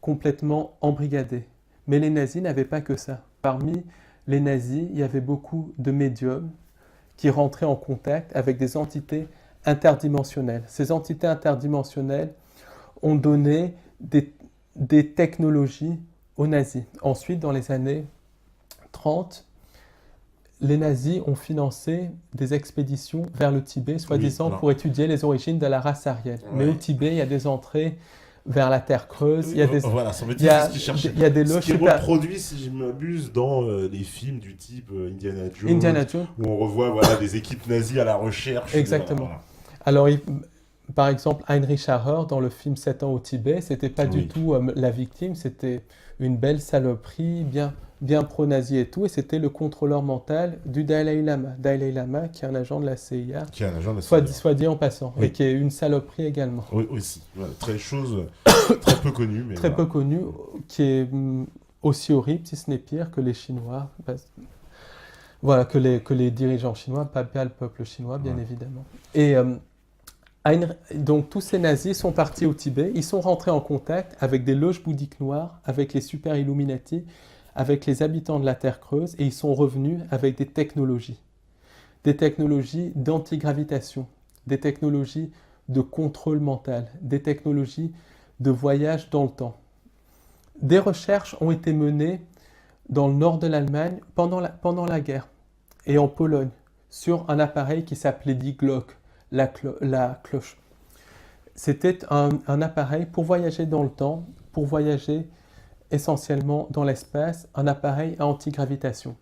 complètement embrigadée. Mais les nazis n'avaient pas que ça. Parmi les nazis, il y avait beaucoup de médiums qui rentraient en contact avec des entités interdimensionnelles. Ces entités interdimensionnelles ont donné des technologies aux nazis. Ensuite, dans les années 30, les nazis ont financé des expéditions vers le Tibet, soi-disant pour étudier les origines de la race aryenne. Ouais. Mais au Tibet, il y a des entrées vers la Terre creuse. Il y a des, voilà, ça veut dire ce qu'ils cherchaient. Il y a des loges. Ce qui est reproduit, si je ne m'abuse, dans les films du type Indiana Jones, où on revoit des équipes nazies à la recherche. Exactement. Alors, par exemple, Heinrich Harrer, dans le film 7 ans au Tibet, c'était pas du tout la victime, c'était une belle saloperie, bien pro-nazi et tout, et c'était le contrôleur mental du Dalai Lama. Dalai Lama, qui est un agent de la CIA, soit dit en passant, et qui est une saloperie également. Oui, aussi. Voilà, très peu connue. Mais très peu connue, qui est aussi horrible, si ce n'est pire, que les Chinois. Voilà, que les dirigeants chinois, pas le peuple chinois, bien évidemment. Et donc tous ces nazis sont partis au Tibet, ils sont rentrés en contact avec des loges bouddhiques noires, avec les super Illuminati, avec les habitants de la Terre creuse, et ils sont revenus avec des technologies d'antigravitation, des technologies de contrôle mental, des technologies de voyage dans le temps. Des recherches ont été menées dans le nord de l'Allemagne pendant la guerre et en Pologne sur un appareil qui s'appelait Die Glock, la cloche. C'était un appareil pour voyager dans le temps, pour voyager essentiellement dans l'espace, un appareil à antigravitation.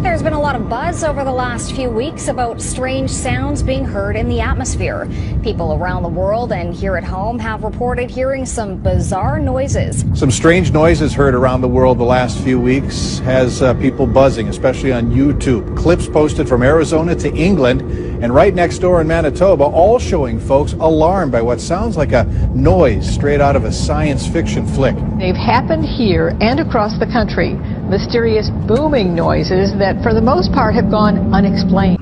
There's been a lot of buzz over the last few weeks about strange sounds being heard in the atmosphere. People around the world and here at home have reported hearing some bizarre noises. Some strange noises heard around the world the last few weeks has people buzzing, especially on YouTube. Clips posted from Arizona to England and right next door in Manitoba, all showing folks alarmed by what sounds like a noise straight out of a science fiction flick. They've happened here and across the country. Mysterious booming noises that for the most part have gone unexplained.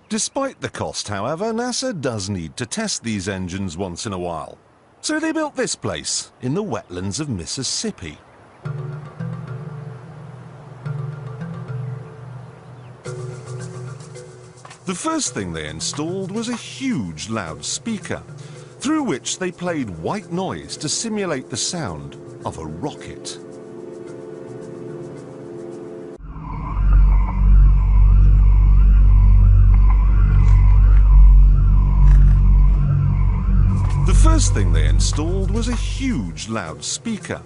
Despite the cost, however, NASA does need to test these engines once in a while. So they built this place in the wetlands of Mississippi. The first thing they installed was a huge loudspeaker, through which they played white noise to simulate the sound of a rocket. The first thing they installed was a huge loudspeaker,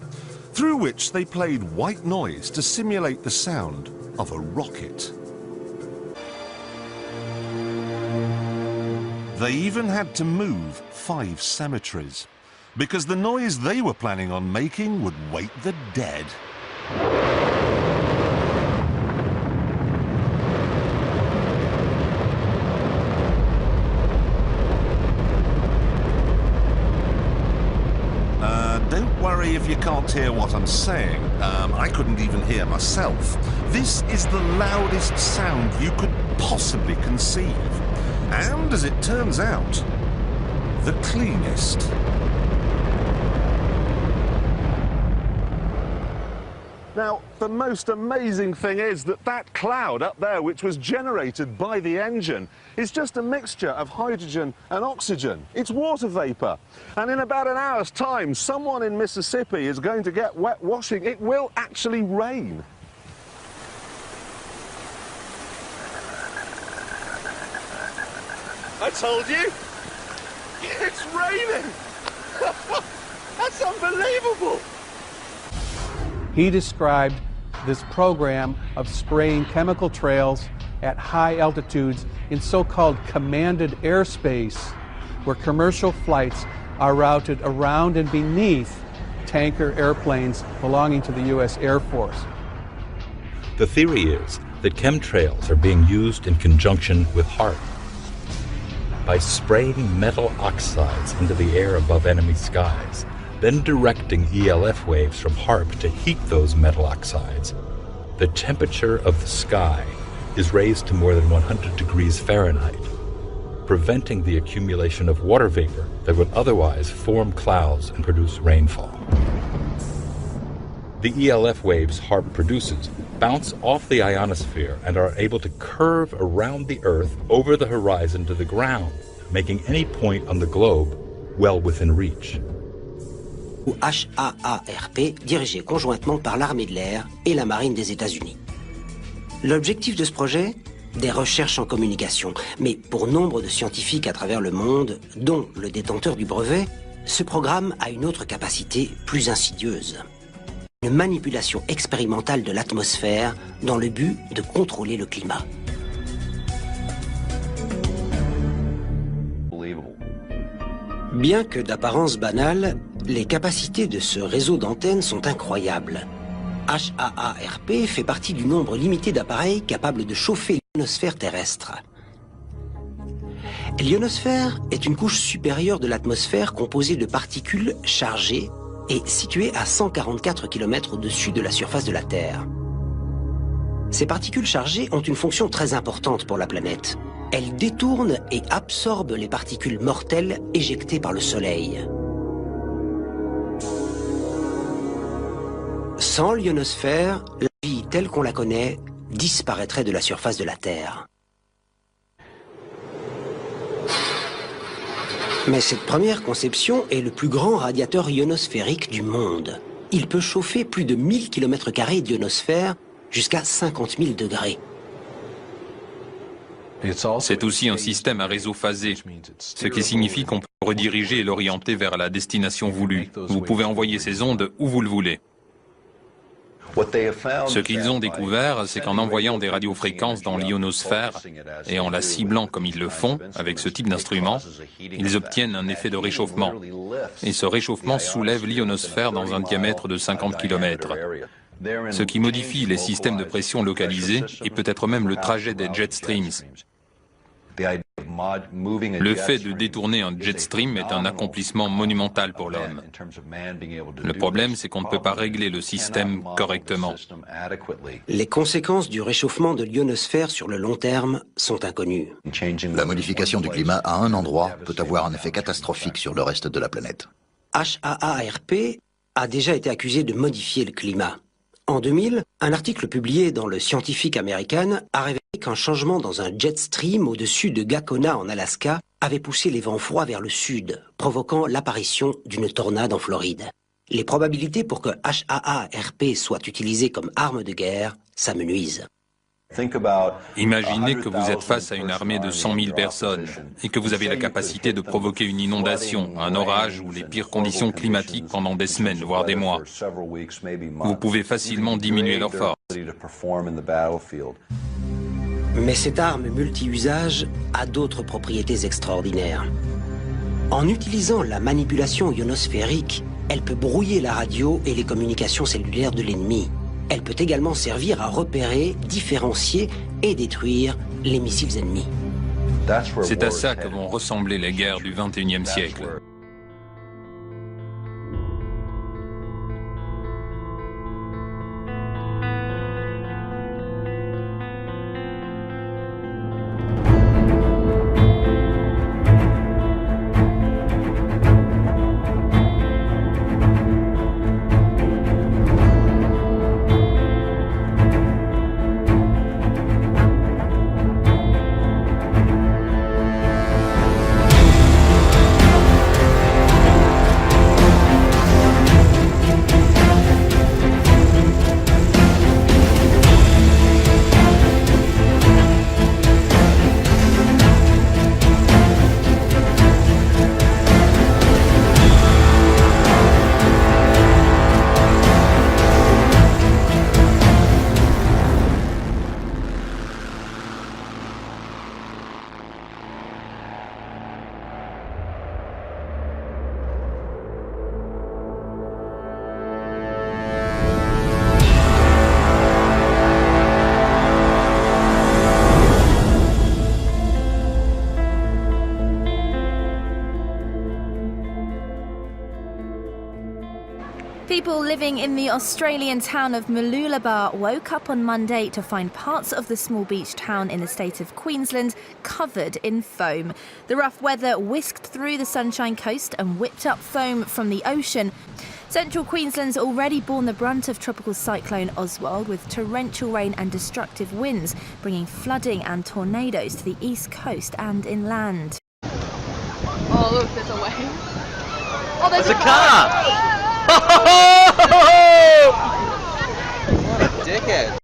through which they played white noise to simulate the sound of a rocket. They even had to move 5 cemeteries, because the noise they were planning on making would wake the dead. Don't worry if you can't hear what I'm saying. I couldn't even hear myself. This is the loudest sound you could possibly conceive. And, as it turns out, the cleanest. Now, the most amazing thing is that that cloud up there, which was generated by the engine, is just a mixture of hydrogen and oxygen. It's water vapor. And in about an hour's time, someone in Mississippi is going to get wet washing. It will actually rain. I told you! It's raining! That's unbelievable! He described this program of spraying chemical trails at high altitudes in so-called commanded airspace, where commercial flights are routed around and beneath tanker airplanes belonging to the U.S. Air Force. The theory is that chemtrails are being used in conjunction with HAARP. By spraying metal oxides into the air above enemy skies, then directing ELF waves from HAARP to heat those metal oxides, the temperature of the sky is raised to more than 100 degrees Fahrenheit, preventing the accumulation of water vapor that would otherwise form clouds and produce rainfall. The ELF waves HAARP produces bounce off the ionosphere and are able to curve around the Earth over the horizon to the ground, making any point on the globe well within reach. Ou HAARP, dirigé conjointement par l'armée de l'air et la marine des États-Unis. L'objectif de ce projet? Des recherches en communication. Mais pour nombre de scientifiques à travers le monde, dont le détenteur du brevet, ce programme a une autre capacité plus insidieuse. Une manipulation expérimentale de l'atmosphère dans le but de contrôler le climat. Bien que d'apparence banale, les capacités de ce réseau d'antennes sont incroyables. HAARP fait partie du nombre limité d'appareils capables de chauffer l'ionosphère terrestre. L'ionosphère est une couche supérieure de l'atmosphère composée de particules chargées et située à 144 km au-dessus de la surface de la Terre. Ces particules chargées ont une fonction très importante pour la planète. Elles détournent et absorbent les particules mortelles éjectées par le Soleil. Sans l'ionosphère, la vie telle qu'on la connaît disparaîtrait de la surface de la Terre. Mais cette première conception est le plus grand radiateur ionosphérique du monde. Il peut chauffer plus de 1000 km² d'ionosphère jusqu'à 50 000 degrés. C'est aussi un système à réseau phasé, ce qui signifie qu'on peut rediriger et l'orienter vers la destination voulue. Vous pouvez envoyer ces ondes où vous le voulez. Ce qu'ils ont découvert, c'est qu'en envoyant des radiofréquences dans l'ionosphère et en la ciblant comme ils le font avec ce type d'instrument, ils obtiennent un effet de réchauffement. Et ce réchauffement soulève l'ionosphère dans un diamètre de 50 km, ce qui modifie les systèmes de pression localisés et peut-être même le trajet des jet streams. Le fait de détourner un jet stream est un accomplissement monumental pour l'homme. Le problème, c'est qu'on ne peut pas régler le système correctement. Les conséquences du réchauffement de l'ionosphère sur le long terme sont inconnues. La modification du climat à un endroit peut avoir un effet catastrophique sur le reste de la planète. HAARP a déjà été accusé de modifier le climat. En 2000, un article publié dans le Scientific American a révélé qu'un changement dans un jet stream au-dessus de Gacona en Alaska avait poussé les vents froids vers le sud, provoquant l'apparition d'une tornade en Floride. Les probabilités pour que HAARP soit utilisé comme arme de guerre s'amenuisent. Imaginez que vous êtes face à une armée de 100 000 personnes et que vous avez la capacité de provoquer une inondation, un orage ou les pires conditions climatiques pendant des semaines, voire des mois. Vous pouvez facilement diminuer leur force. Mais cette arme multi-usage a d'autres propriétés extraordinaires. En utilisant la manipulation ionosphérique, elle peut brouiller la radio et les communications cellulaires de l'ennemi. Elle peut également servir à repérer, différencier et détruire les missiles ennemis. C'est à ça que vont ressembler les guerres du XXIe siècle. People living in the Australian town of Mooloolaba woke up on Monday to find parts of the small beach town in the state of Queensland covered in foam. The rough weather whisked through the Sunshine Coast and whipped up foam from the ocean. Central Queensland's already borne the brunt of tropical cyclone Oswald, with torrential rain and destructive winds bringing flooding and tornadoes to the east coast and inland. Oh, look, there's a wave. Oh, there's a car! What a dickhead.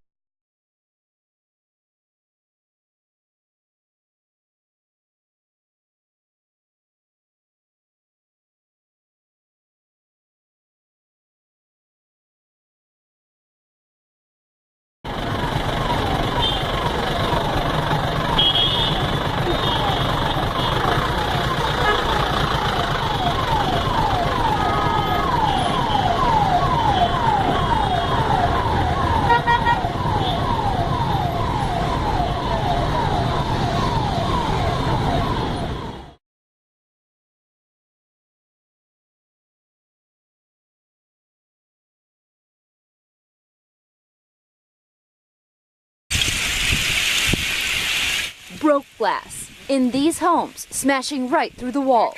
broke glass in these homes, smashing right through the walls.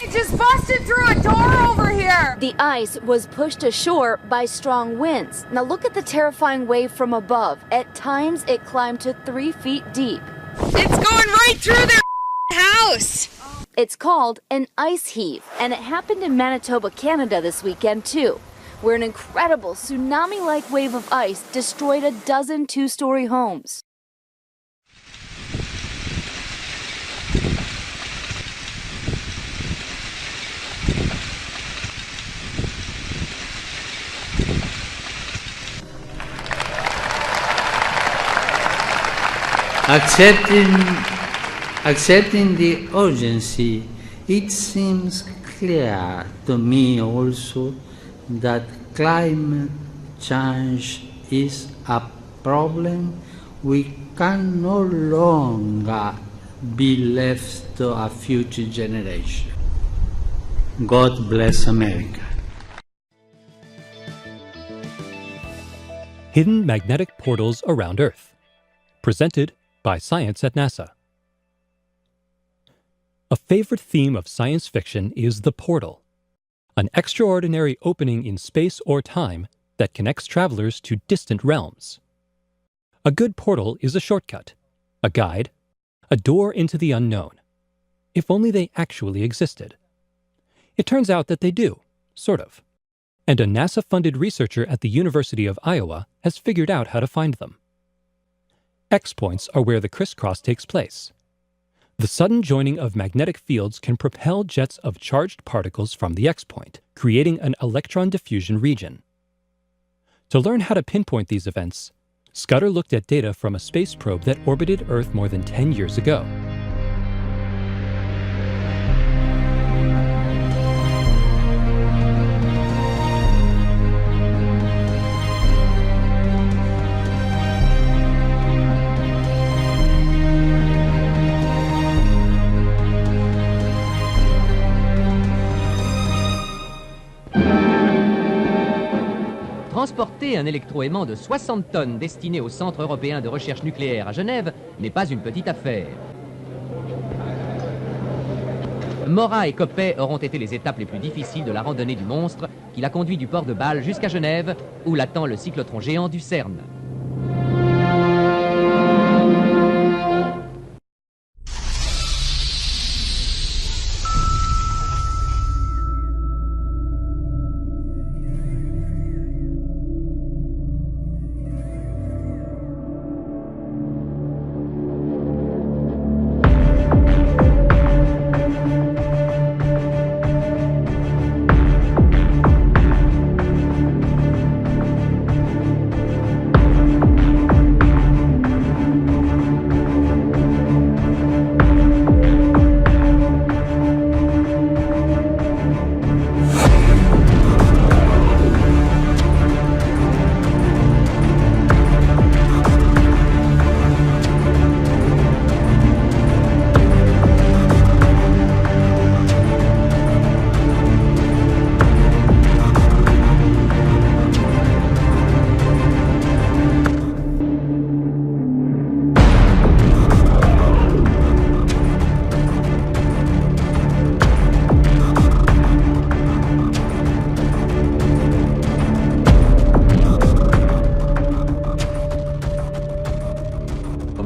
It just busted through a door over here! The ice was pushed ashore by strong winds. Now look at the terrifying wave from above. At times, it climbed to 3 feet deep. It's going right through their house! It's called an ice heave, and it happened in Manitoba, Canada this weekend too, where an incredible tsunami-like wave of ice destroyed a dozen two-story homes. Accepting the urgency, it seems clear to me also that climate change is a problem we can no longer be left to a future generation. God bless America. Hidden Magnetic Portals Around Earth, presented by Science at NASA. A favorite theme of science fiction is the portal, an extraordinary opening in space or time that connects travelers to distant realms. A good portal is a shortcut, a guide, a door into the unknown, if only they actually existed. It turns out that they do, sort of, and a NASA-funded researcher at the University of Iowa has figured out how to find them. X-points are where the crisscross takes place. The sudden joining of magnetic fields can propel jets of charged particles from the X-point, creating an electron diffusion region. To learn how to pinpoint these events, Scudder looked at data from a space probe that orbited Earth more than 10 years ago. Transporter un électroaimant de 60 tonnes destiné au Centre européen de recherche nucléaire à Genève n'est pas une petite affaire. Morat et Coppet auront été les étapes les plus difficiles de la randonnée du monstre qui l'a conduit du port de Bâle jusqu'à Genève, où l'attend le cyclotron géant du CERN.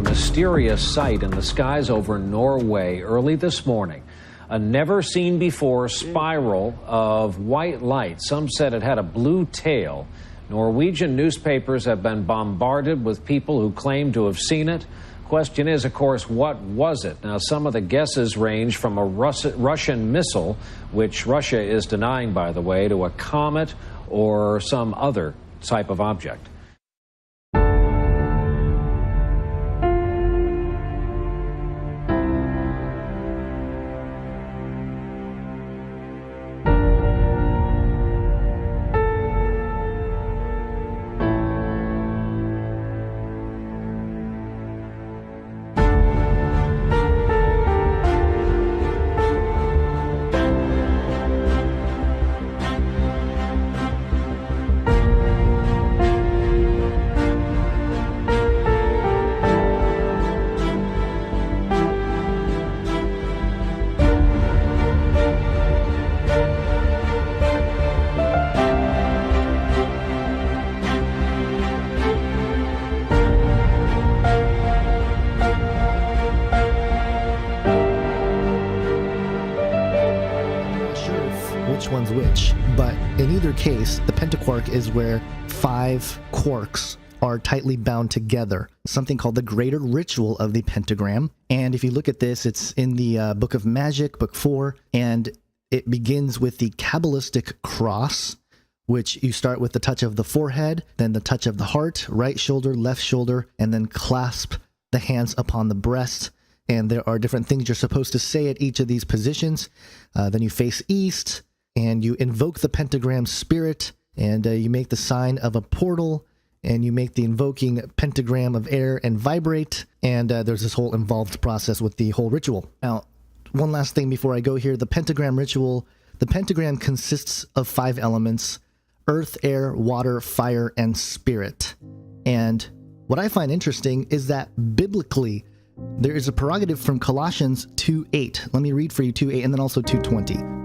Mysterious sight in the skies over Norway early this morning. A never-seen-before spiral of white light. Some said it had a blue tail. Norwegian newspapers have been bombarded with people who claim to have seen it. Question is, of course, what was it? Now, some of the guesses range from a Russian missile, which Russia is denying, by the way, to a comet or some other type of object. but in either case, the pentaquark is where 5 quarks are tightly bound together, something called the Greater Ritual of the Pentagram. And if you look at this, it's in the Book of Magic, Book 4, and it begins with the Kabbalistic cross, which you start with the touch of the forehead, then the touch of the heart, right shoulder, left shoulder, and then clasp the hands upon the breast. And there are different things you're supposed to say at each of these positions. Then you face east, and you invoke the pentagram spirit, and you make the sign of a portal, and you make the invoking pentagram of air and vibrate, and there's this whole involved process with the whole ritual. Now, one last thing before I go here. The pentagram ritual, the pentagram consists of 5 elements: earth, air, water, fire, and spirit. And what I find interesting is that biblically, there is a prerogative from Colossians 2:8. Let me read for you 2:8 and then also 2:20.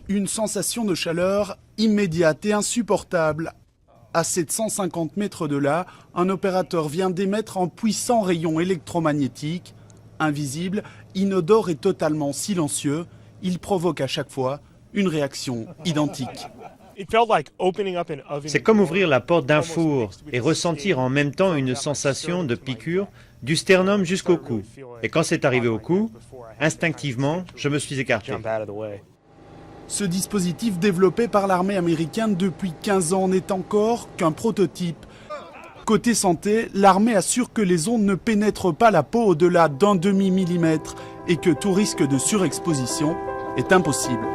Une sensation de chaleur immédiate et insupportable. À 750 mètres de là, un opérateur vient d'émettre un puissant rayon électromagnétique. Invisible, inodore et totalement silencieux, il provoque à chaque fois une réaction identique. C'est comme ouvrir la porte d'un four et ressentir en même temps une sensation de piqûre du sternum jusqu'au cou. Et quand c'est arrivé au cou, instinctivement, je me suis écarté. Ce dispositif développé par l'armée américaine depuis 15 ans n'est encore qu'un prototype. Côté santé, l'armée assure que les ondes ne pénètrent pas la peau au-delà d'1 demi-millimètre et que tout risque de surexposition est impossible.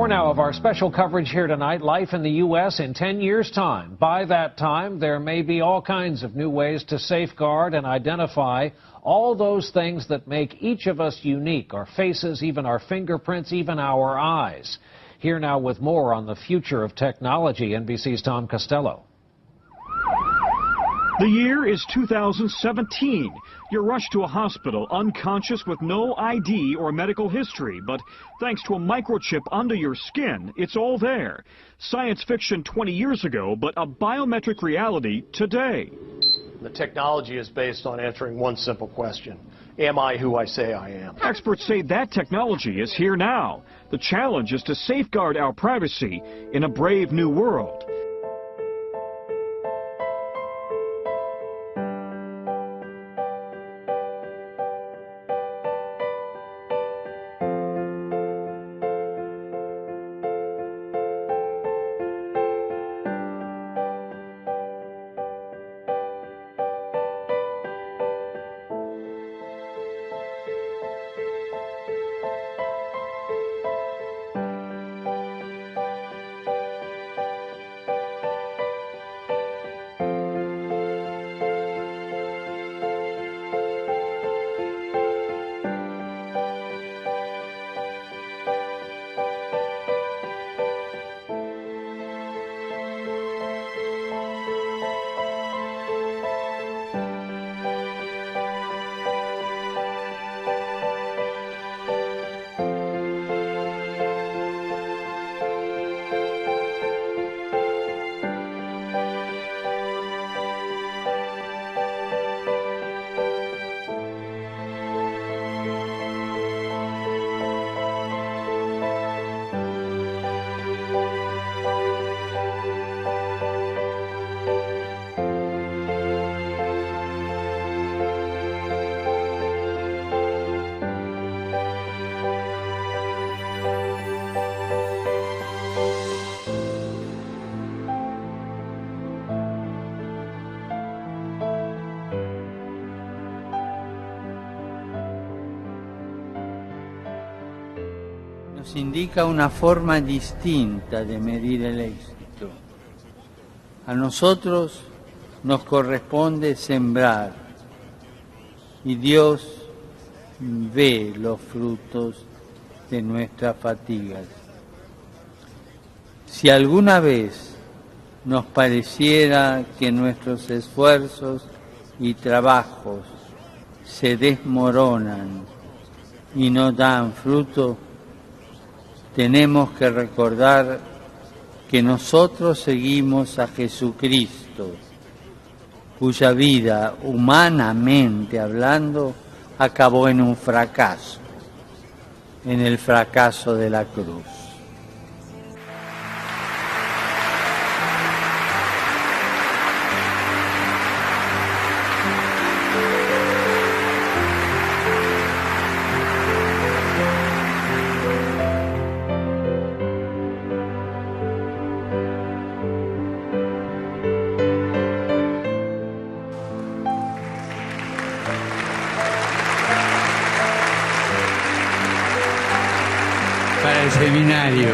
Now of our special coverage here tonight, life in the U.S. in 10 years' time. By that time, there may be all kinds of new ways to safeguard and identify all those things that make each of us unique, our faces, even our fingerprints, even our eyes. Here now with more on the future of technology, NBC's Tom Costello. The year is 2017. You're rushed to a hospital unconscious with no ID or medical history, but thanks to a microchip under your skin, it's all there. Science fiction 20 years ago, but a biometric reality today. The technology is based on answering one simple question. Am I who I say I am? Experts say that technology is here now. The challenge is to safeguard our privacy in a brave new world. Nos indica una forma distinta de medir el éxito. A nosotros nos corresponde sembrar y Dios ve los frutos de nuestras fatigas. Si alguna vez nos pareciera que nuestros esfuerzos y trabajos se desmoronan y no dan fruto, tenemos que recordar que nosotros seguimos a Jesucristo, cuya vida, humanamente hablando, acabó en un fracaso, en el fracaso de la cruz. Para el seminario.